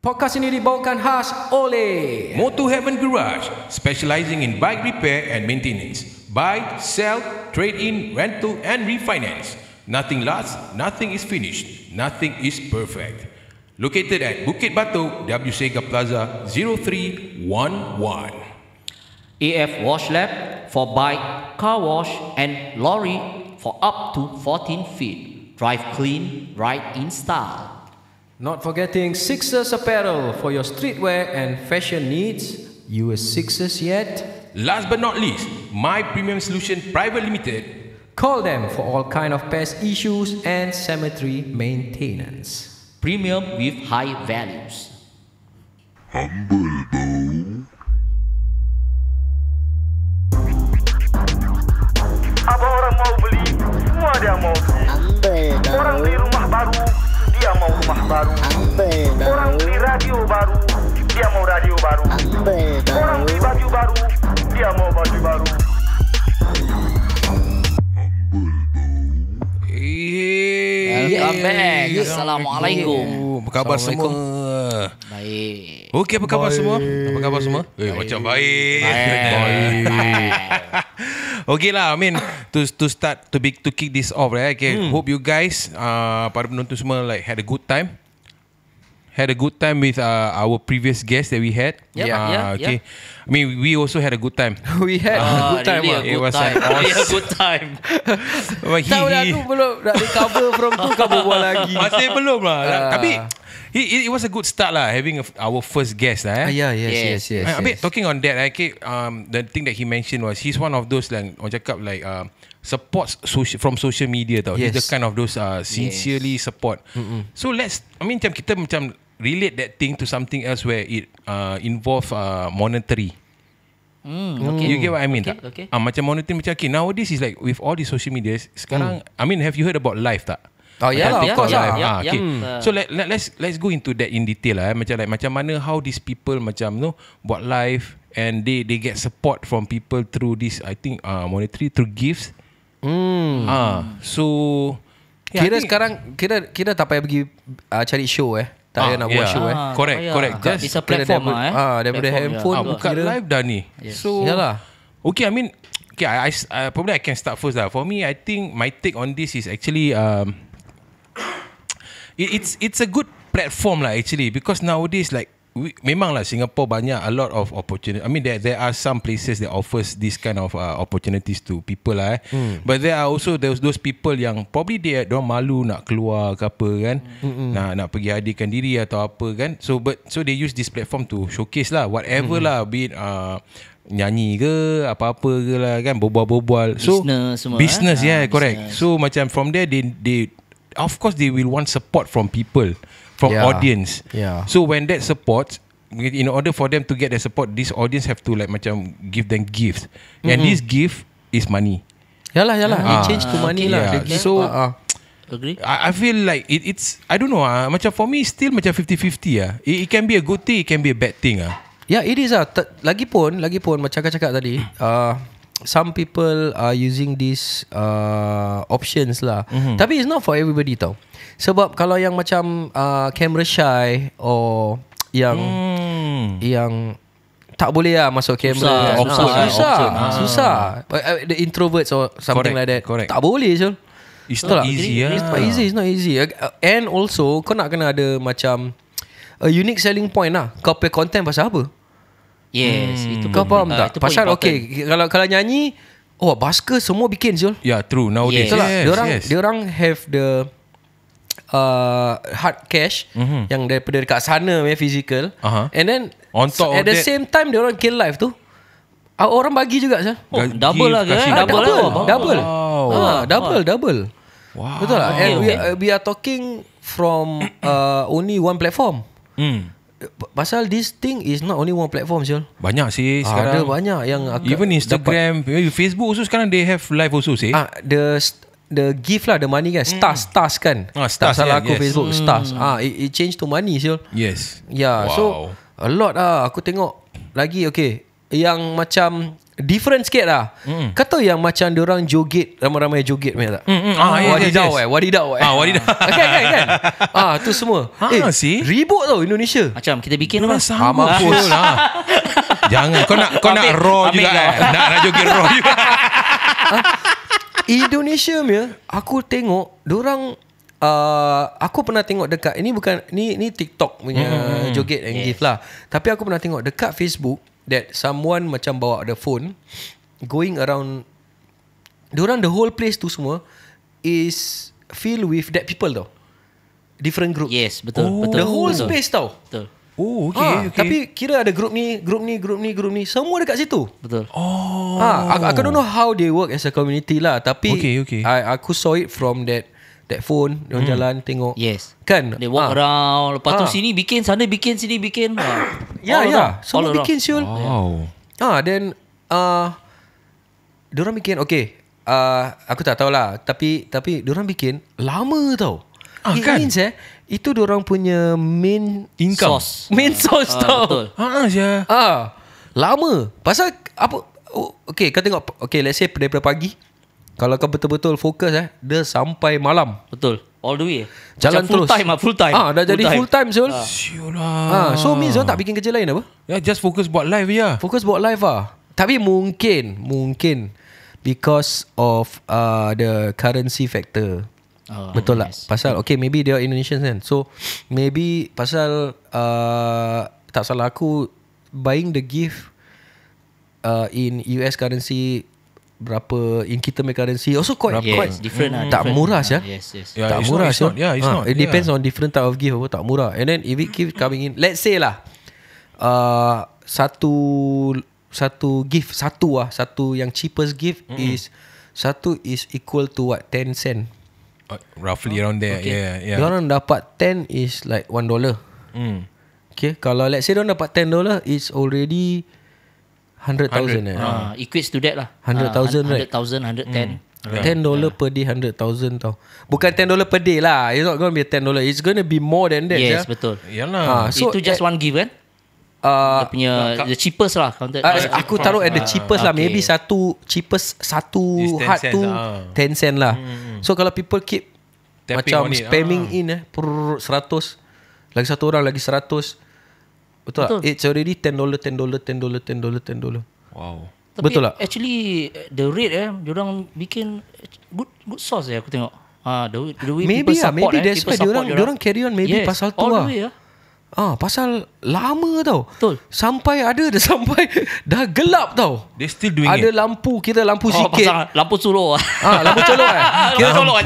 Podcast ini dibawakan khas oleh Moto Heaven Garage, specializing in bike repair and maintenance. Buy, sell, trade in, rental and refinance. Nothing lasts, nothing is finished, nothing is perfect. Located at Bukit Batok, W Sega Plaza 0311. AF Wash Lab for bike, car wash and lorry for up to 14 feet. Drive clean, ride in style. Not forgetting Sixers Apparel for your streetwear and fashion needs. US Sixers yet? Last but not least, My Premium Solution Private Limited. Call them for all kind of pest issues and cemetery maintenance. Premium with high values. Apa orang mau beli, semua dia mau beli. Orang beli rumah baru, dia mau rumah baru. Orang beli radio baru, dia mau radio baru. Orang beli baju baru, dia mau baju baru. Welcome back. Assalamualaikum. Apa khabar semua? Baik. Okey, apa khabar semua? Apa khabar semua? Macam baik. Okay lah, I mean to kick this off, right? Okay, hope you guys, para penonton semua had a good time. Had a good time with our previous guest that we had. Okay. I mean, we also had a good time. We had a good time. Really It was time. an awesome- Really a good time. Tahu dah aku belum nak recover from tu kau berbual lagi. Masih belum lah. Tapi it was a good start lah, having our first guest lah. Yes. I mean, talking on that, okay, the thing that he mentioned was he's one of those orang cakap supports from social media tau. Yes. He's the kind of those sincerely support. So kita relate that thing to something else where it involve monetary. Okay. You get what I mean? Okay. Macam monetary macam nowadays is like with all the social media sekarang, I mean, have you heard about live tak? Oh yeah, of course lah. Okay. So let's go into that in detail lah. Macam mana how these people buat live and they get support from people through this, I think monetary through gifts. So Kira sekarang kira tak payah pergi cari show tak payah nak buat show Correct. Just It's a platform daripada handphone buka live dah ni. So yalah. okay, I mean, okay, I probably I can start first lah. For me, I think my take on this is actually it's a good platform lah actually, because nowadays memang lah Singapore banyak a lot of opportunity. I mean there are some places that offers this kind of opportunities to people lah. But there are also those people yang probably dia malu nak keluar ke apa kan, nak pergi hadirkan diri atau apa kan. So they use this platform to showcase lah whatever lah, be it nyanyi ke apa-apa ke lah kan, berbual-berbual. So Business semua, business, correct. business. So macam from there they of course they will want support from people, from audience. So when that support, in order for them to get the support, this audience have to macam give them gifts, and this gift is money. Yalah. It change to money lah. Yeah. So Agree? I feel like it's I don't know macam for me still macam 50-50 It can be a good thing, it can be a bad thing Yeah, it is Lagipun macam kau cakap tadi, some people are using these options lah. Tapi it's not for everybody tau. Sebab kalau yang macam camera shy or yang tak boleh lah masuk kamera, susah. The introverts or something like that, tak boleh je. It's not easy. It's not easy. And also kau nak kena ada macam a unique selling point lah. Kau play content pasal apa? Yes, itu Kau faham tak? itu pun Pasal important. okay, kalau nyanyi, basker semua bikin Zul. Yeah, true. Nowadays, Yes. Betul tak? yes. Diorang have the hard cash yang daripada dekat sana punya physical. And And then on top at of the that, same time diorang kill live tu, orang bagi juga Zul. double lah ke? Double. Double. Double. Wow. Betul lah. And we are talking from only one platform. Pasal this thing is not only one platform Zul. Banyak sih Ada sekarang. banyak yang Even Instagram, Facebook also sekarang they have live also sih. The gift lah, the money kan, stars kan. Stars, tak salah yeah, aku yes. Facebook stars. It change to money Zul. Yes. Yeah, Wow. so a lot aku tengok lagi. Okay, yang macam different sikit lah. Kau tahu yang macam diorang joget, ramai-ramai joget macam tak? Wadidaw. Wadidaw. Kan. Tu semua. See? Ribut tau Indonesia. Macam kita bikin Diorang apa? sama full lah. Jangan kau nak raw juga nak joget raw juga. Indonesia punya, aku tengok diorang aku pernah tengok dekat ni bukan ni TikTok punya joget and give lah. Tapi aku pernah tengok dekat Facebook that someone macam bawa the phone going around. Diorang the whole place tu semua is filled with dead people tau. Different group. Yes, betul. The whole space tau. Betul. Oh, okay. Tapi kira ada group ni, semua dekat situ. Betul. I don't know how they work as a community lah. Tapi Okay. aku saw it from that phone. Diorang jalan tengok. Yes. Kan? They walk around. Lepas tu sini bikin, sana bikin, sini bikin. Ya. Semua bikin siul. Wow. Then diorang bikin, okay. Aku tak tahulah. Tapi diorang bikin lama tau. It Kan? means itu diorang punya main Income. Main source tau. Betul. Je. Lama. Pasal apa? Okay, kau tengok. Okay, let's say daripada pagi. Kalau kau betul-betul fokus dia sampai malam. Betul. All the way. Jalan macam terus. Full time. Dah jadi full time Zul. Siulah. So means diorang tak bikin kerja lain apa? Just fokus buat live je. Fokus buat live Tapi mungkin because of the currency factor. Betul tak? Pasal okay, maybe they are Indonesians kan. So maybe pasal tak salah aku, buying the gift in US currency berapa, in kita punya currency also quite different tak different. murah sia. Yes. Tak murah sia. It's not. It depends on different type of gift apa, tak murah. And then if it keep coming in, let's say lah satu gift, satu yang cheapest gift is equal to what, 10 cent. Roughly around there. Yeah. Diorang dapat 10 is like $1. Okay, kalau let's say diorang dapat $10, it's already 100,000 Equates to that lah. 100,000 right? 100,000, 110. $10 per day, 100,000 tau. Bukan $10 per day lah. It's not going to be $10. It's going to be more than that. Yes, betul. Yalah. So itu just one gift kan? Dia punya the cheapest lah counted. aku taruh at the cheapest lah. Maybe cheapest satu Is 10 hard cents tu lah. 10 cent lah. So kalau people keep Tapping macam on it, spamming in 100, lagi satu orang lagi 100, betul tak? It's already $10. Wow. Tapi betul tak? actually the rate diorang bikin good source aku tengok. The way Maybe people support, maybe that's why diorang carry on maybe pasal tu all lah. the way Pasal lama tau. Betul. Sampai dah gelap tau. They still doing Ada it. lampu, kira lampu sikit. pasal lampu colok Lampu colok Kira colok.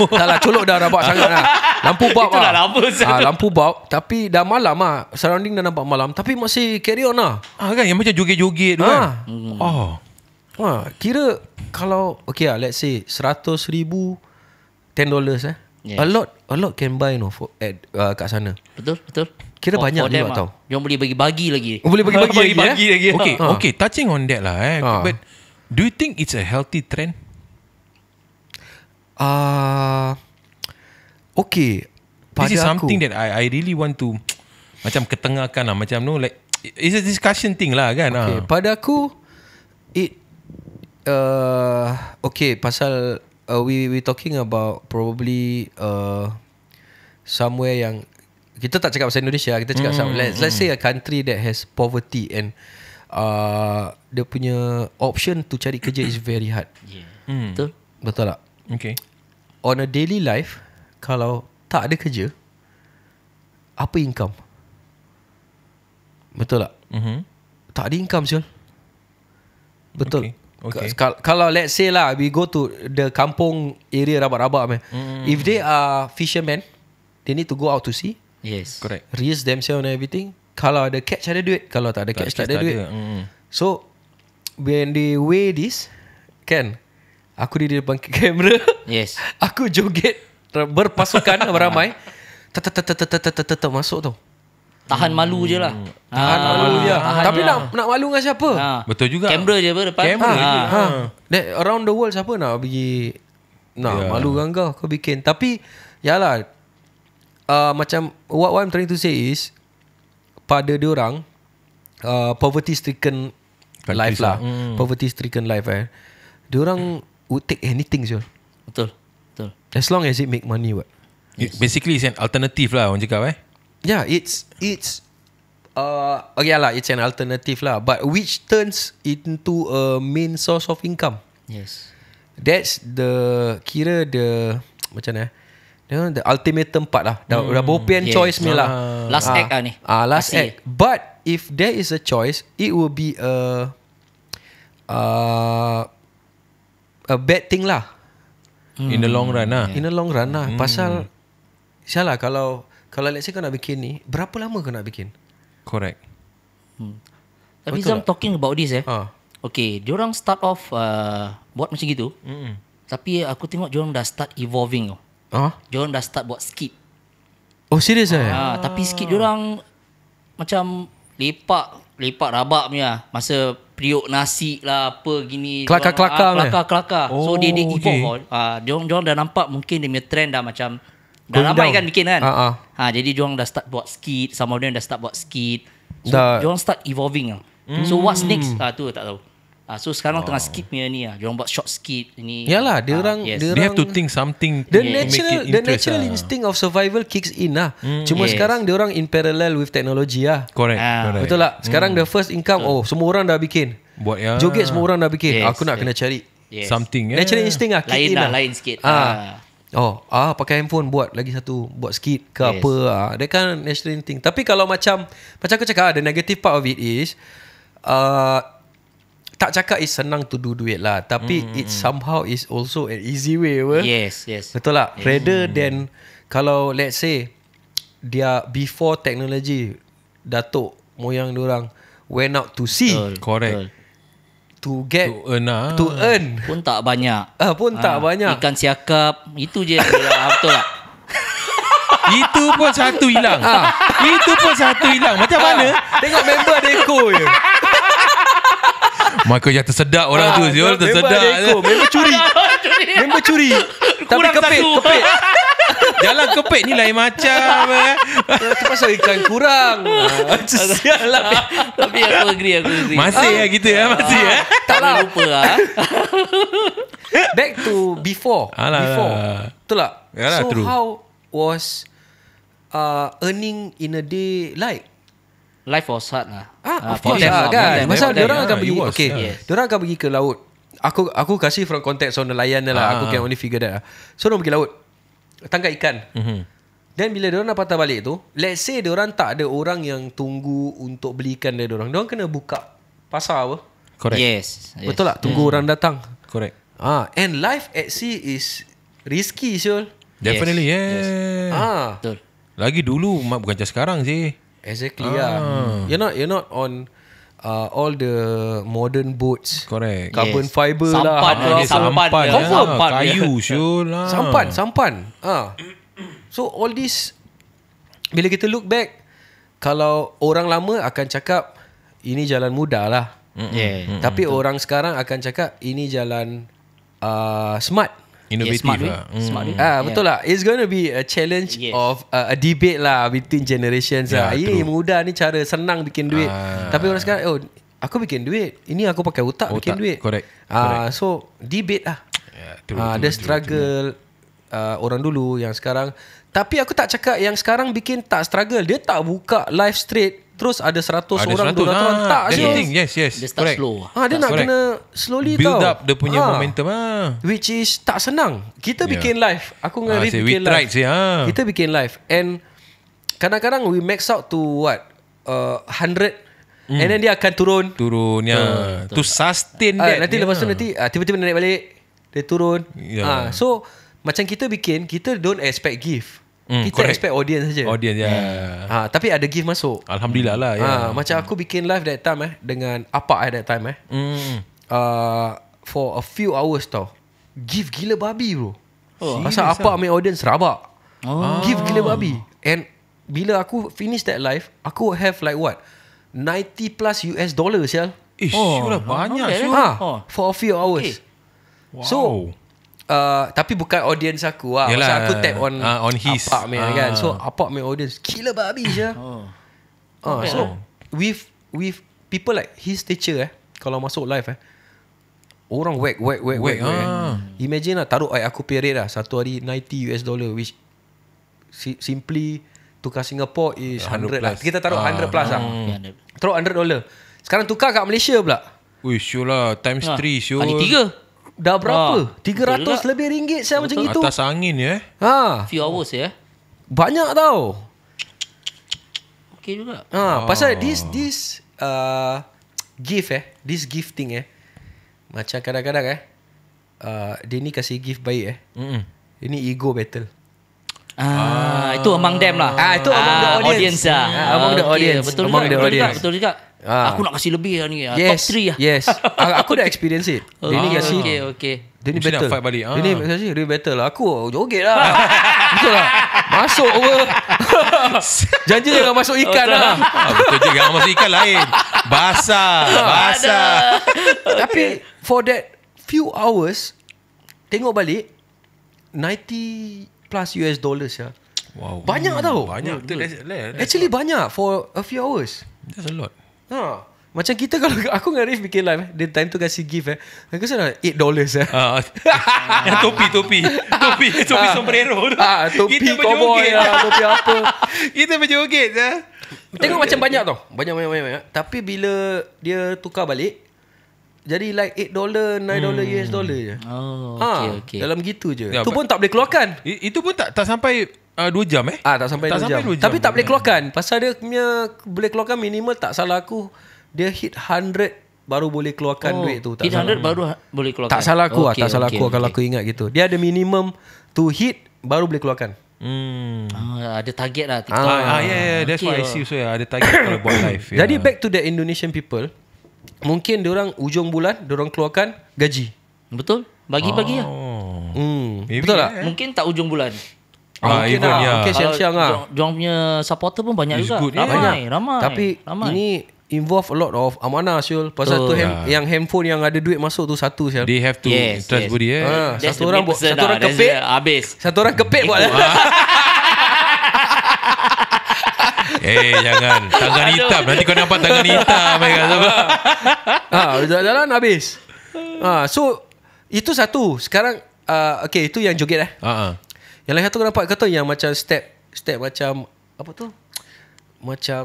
Tak lah, colok dah nampak sangat lah. Lampu bulb Itulah lampu. lampu bulb. Tapi dah malam surrounding dah nampak malam. Tapi masih carry on lah. Kan yang macam joget-joget tu kan. Kira kalau okay lah, let's say 100,000 $10 Yes. A lot can buy for kat sana. Betul. Kira banyak them juga tau. Diorang boleh bagi-bagi lagi. Boleh bagi-bagi lagi. Okay, touching on that lah. But do you think it's a healthy trend? Okay. This is something that I really want to macam ketengahkan lah. Macam like it's a discussion thing lah kan. Okay, pada aku it okay, pasal we talking about probably somewhere yang kita tak cakap pasal Indonesia, kita cakap let's say a country that has poverty and dia punya option to cari kerja is very hard. Betul tak? Okay. On a daily life, kalau tak ada kerja, apa income? Betul tak? Tak ada income Syul. Betul. Okay. Kalau let's say lah, we go to the kampung area rabak-rabak if they are fishermen, they need to go out to sea. Yes. Correct. Raise themselves and everything. Kalau ada catch ada duit, kalau tak ada catch tak ada duit. So when they weigh this, kan, aku di depan kamera, Yes. aku joget berpasukan beramai, masuk tau. Tahan malu je lah. Tahan malu je. Tapi nak malu dengan siapa? Betul juga. Kamera je depan. That around the world siapa nak pergi malu dengan kau bikin. Tapi yalah, macam what I'm trying to say is, pada diorang poverty stricken life lah, poverty stricken life diorang would take anything Syul. Betul. As long as it make money what. Basically it's an alternative lah orang cakap Yeah, it's okay lah, it's an alternative lah, but which turns into a main source of income. Yes. That's the macam mana the ultimatum part lah. Dah bopian choice ni lah. Last act lah ni. Last act. But if there is a choice, it will be a bad thing lah. In the long run lah. In the long run lah. Pasal salah kalau let's say kau nak bikin ni, berapa lama kau nak bikin? Correct. Tapi Zam talking about this okay, diorang start off buat macam gitu. Tapi aku tengok diorang dah start evolving. Diorang dah start buat skit. Oh serius Tapi skit diorang macam lepak rabak punya. Masa periuk nasi lah apa gini. Kelakar. So dia evolve. Diorang dah nampak mungkin dia punya trend dah macam dah ramai kan bikin kan. Jadi diorang dah start buat skit. Some of them dah start buat skit. So diorang start evolving. So what's next? Tu tak tahu. So sekarang tengah skit punya ni diorang buat short skit ni. Yalah, diorang They have to think something the to make it the interest natural instinct of survival kicks in lah. Cuma sekarang diorang in parallel with technology lah. Correct. Betul tak? Sekarang the first income semua orang dah bikin. Buat joget semua orang dah bikin. Aku nak kena cari something natural instinct lah, kick in lah. Lain sikit. Pakai handphone buat lagi satu, buat skit ke apa. That kind of natural instinct. Tapi kalau macam aku cakap, the negative part of it is tak cakap is senang to do duit lah, tapi it somehow is also an easy way apa? Yes. Betul tak? Rather than kalau let's say dia before technology, datuk moyang diorang went out to sea. Correct. To get to earn pun tak banyak. Tak banyak. Ikan siakap itu je. Betul tak? Itu pun satu hilang. Itu pun satu hilang. Macam mana? Tengok member ada ekor je. Michael yang tersedak orang tu Zul. Tersedak. Member curi. Tapi kepit. Jalan kepit ni lain macam. Itu pasal ikan kurang. Sial lah. Tapi aku agree. Masih lah gitu Masih Tak lupa lah. Back to before. Betul tak? Yalah, so true. How was earning in a day like? Life was hard lah. Of course lah kan. Masa diorang akan pergi diorang akan pergi ke laut. Aku kasih from context on nelayan lah. Aku can only figure that lah. So diorang pergi laut, tangkap ikan. Then bila diorang dah patah balik tu, let's say diorang tak ada orang yang tunggu untuk beli ikan dari diorang kena buka pasar apa. Correct. Yes. Betul tak? Tunggu orang datang. Correct. And life at sea is risky Syul. Definitely Betul. Lagi dulu bukan macam sekarang sih. Exactly You're not on all the modern boats. Correct. Carbon fiber Sampan kayu Syul lah. Sampan. So all this, bila kita look back, kalau orang lama akan cakap ini jalan mudah lah. Tapi orang sekarang akan cakap ini jalan smart, innovative smart. Betul lah. It's going to be a challenge of a debate lah between generations lah. Ini mudah ni cara senang bikin duit. Tapi orang sekarang aku bikin duit, ini aku pakai otak bikin duit. Correct. So debate lah. Ada struggle orang dulu yang sekarang. Tapi aku tak cakap yang sekarang bikin tak struggle. Dia tak buka live straight terus ada 100 orang 200 orang. Tak Yes. Dia start slow. Dia nak kena slowly build tau. up dia punya momentum which is tak senang. Kita bikin live. Aku dengan Rif bikin live. Kita bikin live. And kadang-kadang we max out to what 100 and then dia akan turun to sustain that. Nanti lepas tu tiba-tiba naik balik, dia turun. So macam kita bikin, kita don't expect gift. Kita expect audience saja. Tapi ada gift masuk. Alhamdulillah lah. Macam aku bikin live that time dengan Apak that time for a few hours tau. Gift gila babi bro. Pasal Apak main audience rabak. Gift gila babi. And bila aku finish that live, aku have like what, $90 plus sial. Syulah banyak for a few hours. So tapi bukan audience aku lah. Masa aku tap on his Apak main kan. So Apak main audience gila babi je. So with people like his teacher kalau masuk live orang whack. Imagine lah, taruh aku pay rate lah satu hari $90 which simply tukar Singapore is 100 lah. Kita taruh 100 plus lah. Taruh $100. Sekarang tukar kat Malaysia pula. Ui, sure lah. Times 3 sure. Kali 3. Dah berapa? 300 lebih ringgit saya macam itu. Atas angin ya. Few hours ya. Banyak tau. Okay juga. Pasal this gift this gifting macam kadang-kadang dia ni kasih gift baik ini ego battle. Itu among them lah. Itu among the audience lah. Among the audience. Betul juga. Aku nak kasih lebih lah ni. Top 3 lah. Yes. Aku dah experience it. Dia ni kasih. Okay. Dia ni mesti battle. nak fight balik. Dia ni kasih dia battle lah. Aku joget lah. Betul lah. Masuk apa? Janji jangan masuk ikan lah. Betul je, jangan masuk ikan lain. Basah. Tapi for that few hours, tengok balik $90 plus ya. Wow. Banyak tau. Banyak. Actually banyak for a few hours. That's a lot. Macam kita kalau aku dengan Arif bikin live, dia time tu kasih gift aku rasa $8 Yang topi sombrero tu. Topi kita cowboy lah, topi apa. Kita berjoget Tengok macam banyak tau. Banyak. Tapi bila dia tukar balik, jadi like $8, $9 je. Okay. Dalam gitu je. Ya, Tu pun tak boleh keluarkan. Itu pun tak sampai 2 jam Tak sampai 2 jam. Tapi tak boleh keluarkan. Pasal dia punya boleh keluarkan minimal, tak salah aku, dia hit 100 baru boleh keluarkan duit tu. Hit 100 baru boleh keluarkan. Tak salah aku tak salah aku kalau aku ingat gitu. Dia ada minimum to hit baru boleh keluarkan. Ada target lah. That's what I see. So ada target kalau buat live. Jadi back to the Indonesian people, mungkin diorang ujung bulan diorang keluarkan gaji. Betul. Bagi-bagi lah. Betul tak? Mungkin tak ujung bulan. Mungkin Kalau siang-siang lah. Diorang punya supporter pun banyak It's juga. good, Ramai. Tapi ini involve a lot of amanah Syul. Pasal tu yang handphone yang ada duit masuk tu satu Syul. They have to trust body Satu orang kepit habis. Satu orang kepit buat jangan tangan hitam. Nanti kau nampak tangan hitam. Jalan habis. So itu satu. Sekarang okay, itu yang joget Yang lain satu kau nampak kata yang macam step macam apa tu? Macam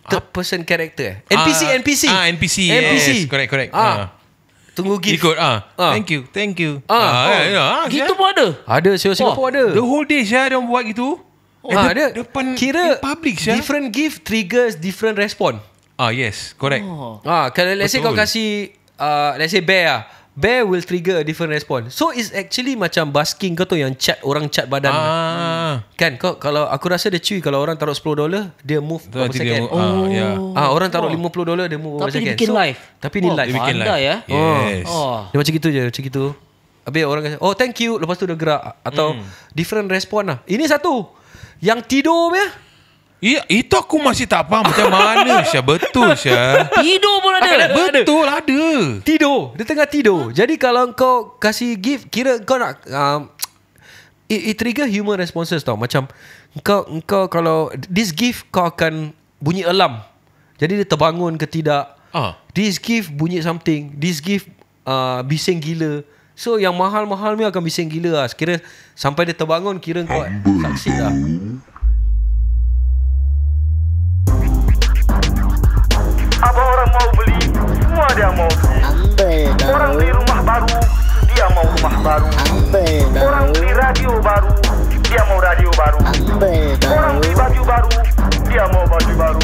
third person character NPC. Yes, correct. Tunggu gift. Ikut Thank you. Gitu pun ada. Ada Singapore ada. The whole day dia buat gitu. Ada. Depan Kira public different gift triggers different response. Yes, correct. Kalau let's say kau kasih let's say bear will trigger a different response. So it's actually macam basking kau tu yang orang cat badan. Kan kau kalau aku rasa dia cuy kalau orang taruh $10 dia move berapa second. Orang taruh $50 dia move berapa second. Tapi dia bikin live. Tapi ni live. Pandai ya. Yes. Dia macam gitu je, macam gitu. Habis orang kata, thank you, lepas tu dia gerak atau different response lah. Ini satu yang tidur punya. Itu aku masih tak faham macam mana Syah. Betul Syah. Tidur pun ada. Betul ada. Tidur. Dia tengah tidur. Jadi kalau kau kasih gift, kira kau nak it trigger human responses tau. Macam kau kalau this gift kau akan bunyi alarm. Jadi dia terbangun ke tidak. This gift bunyi something. This gift bising gila. So yang mahal-mahal ni akan bising gila lah. Kira sampai dia terbangun, kira kau saksi lah. Apa orang mau beli, semua dia mau beli. Orang beli rumah baru, dia mau rumah baru. Orang beli radio baru, dia mau radio baru. Orang beli baju baru, dia mau baju baru.